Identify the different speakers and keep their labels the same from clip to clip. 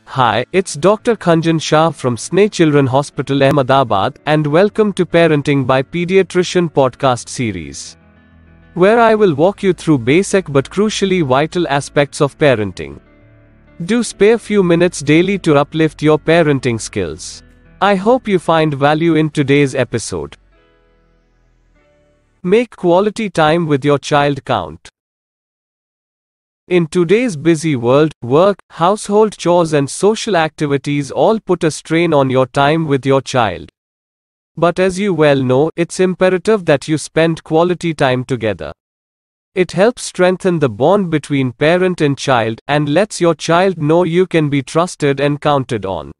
Speaker 1: Hi, it's Dr. Khanjan Shah from Sneh Children Hospital, Ahmedabad, and welcome to Parenting by Pediatrician podcast series, where I will walk you through basic but crucially vital aspects of parenting. Do spare few minutes daily to uplift your parenting skills. I hope you find value in today's episode. Make quality time with your child count. In today's busy world, work, household chores and social activities all put a strain on your time with your child. But as you well know, it's imperative that you spend quality time together. It helps strengthen the bond between parent and child, and lets your child know you can be trusted and counted on.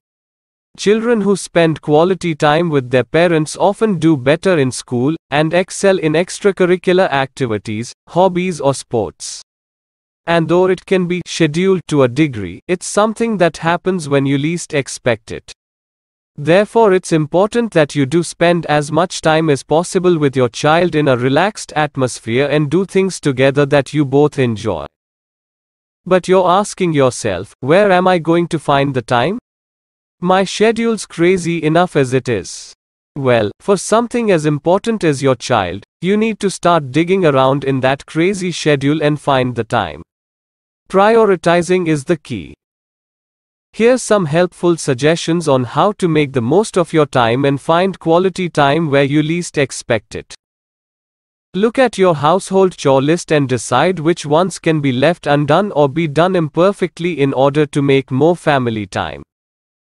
Speaker 1: Children who spend quality time with their parents often do better in school, and excel in extracurricular activities, hobbies or sports. And though it can be scheduled to a degree, it's something that happens when you least expect it. Therefore, it's important that you do spend as much time as possible with your child in a relaxed atmosphere and do things together that you both enjoy. But you're asking yourself, where am I going to find the time? My schedule's crazy enough as it is. Well, for something as important as your child, you need to start digging around in that crazy schedule and find the time. Prioritizing is the key. Here's some helpful suggestions on how to make the most of your time and find quality time where you least expect it. Look at your household chore list and decide which ones can be left undone or be done imperfectly in order to make more family time.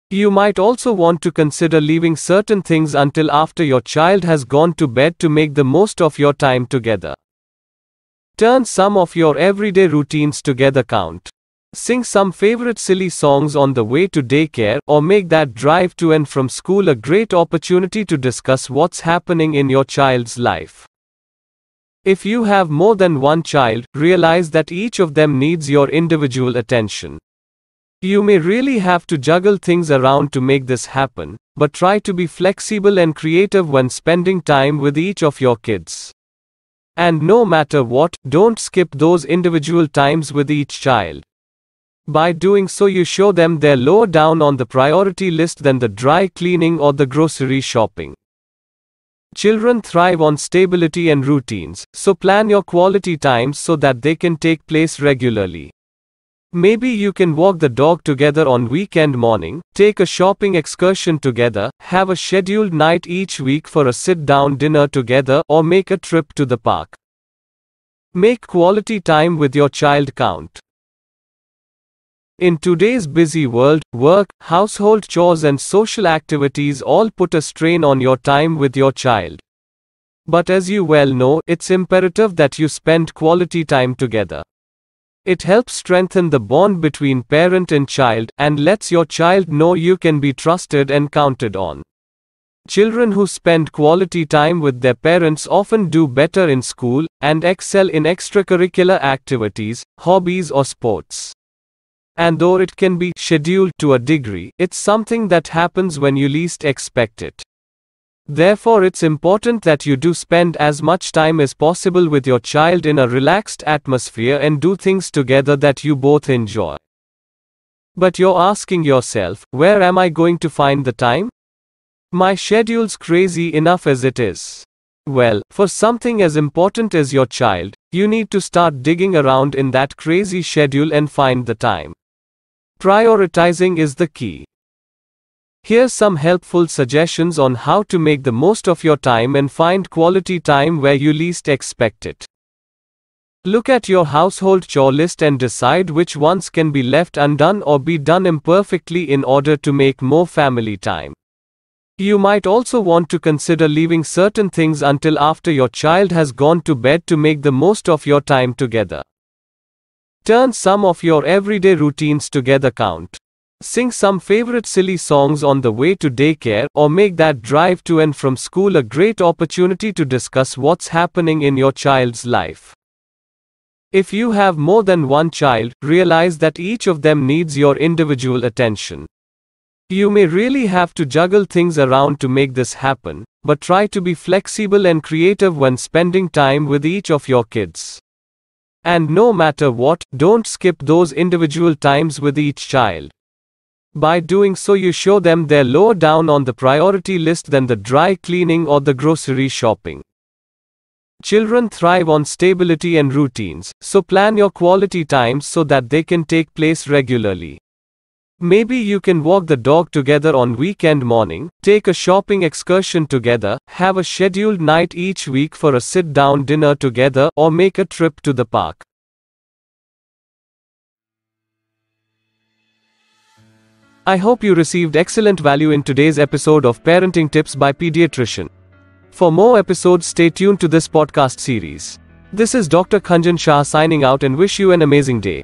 Speaker 1: You might also want to consider leaving certain things until after your child has gone to bed to make the most of your time together. Turn some of your everyday routines together count. Sing some favorite silly songs on the way to daycare, or make that drive to and from school a great opportunity to discuss what's happening in your child's life. If you have more than one child, realize that each of them needs your individual attention. You may really have to juggle things around to make this happen, but try to be flexible and creative when spending time with each of your kids. And no matter what, don't skip those individual times with each child. By doing so, you show them they're lower down on the priority list than the dry cleaning or the grocery shopping. Children thrive on stability and routines, so plan your quality times so that they can take place regularly. Maybe you can walk the dog together on weekend morning, take a shopping excursion together, have a scheduled night each week for a sit-down dinner together, or make a trip to the park. Make quality time with your child count. In today's busy world, work, household chores and social activities all put a strain on your time with your child. But as you well know, it's imperative that you spend quality time together. It helps strengthen the bond between parent and child, and lets your child know you can be trusted and counted on. Children who spend quality time with their parents often do better in school, and excel in extracurricular activities, hobbies or sports. And though it can be scheduled to a degree, it's something that happens when you least expect it. Therefore, it's important that you do spend as much time as possible with your child in a relaxed atmosphere and do things together that you both enjoy. But you're asking yourself, where am I going to find the time? My schedule's crazy enough as it is. Well, for something as important as your child, you need to start digging around in that crazy schedule and find the time. Prioritizing is the key. Here's some helpful suggestions on how to make the most of your time and find quality time where you least expect it. Look at your household chore list and decide which ones can be left undone or be done imperfectly in order to make more family time. You might also want to consider leaving certain things until after your child has gone to bed to make the most of your time together. Turn some of your everyday routines together count. Sing some favorite silly songs on the way to daycare, or make that drive to and from school a great opportunity to discuss what's happening in your child's life. If you have more than one child, realize that each of them needs your individual attention. You may really have to juggle things around to make this happen, but try to be flexible and creative when spending time with each of your kids. And no matter what, don't skip those individual times with each child. By doing so, you show them they're lower down on the priority list than the dry cleaning or the grocery shopping. Children thrive on stability and routines, so plan your quality times so that they can take place regularly. Maybe you can walk the dog together on weekend morning, take a shopping excursion together, have a scheduled night each week for a sit-down dinner together, or make a trip to the park. I hope you received excellent value in today's episode of Parenting Tips by Pediatrician. For more episodes, stay tuned to this podcast series. This is Dr. Khanjan Shah signing out and wish you an amazing day.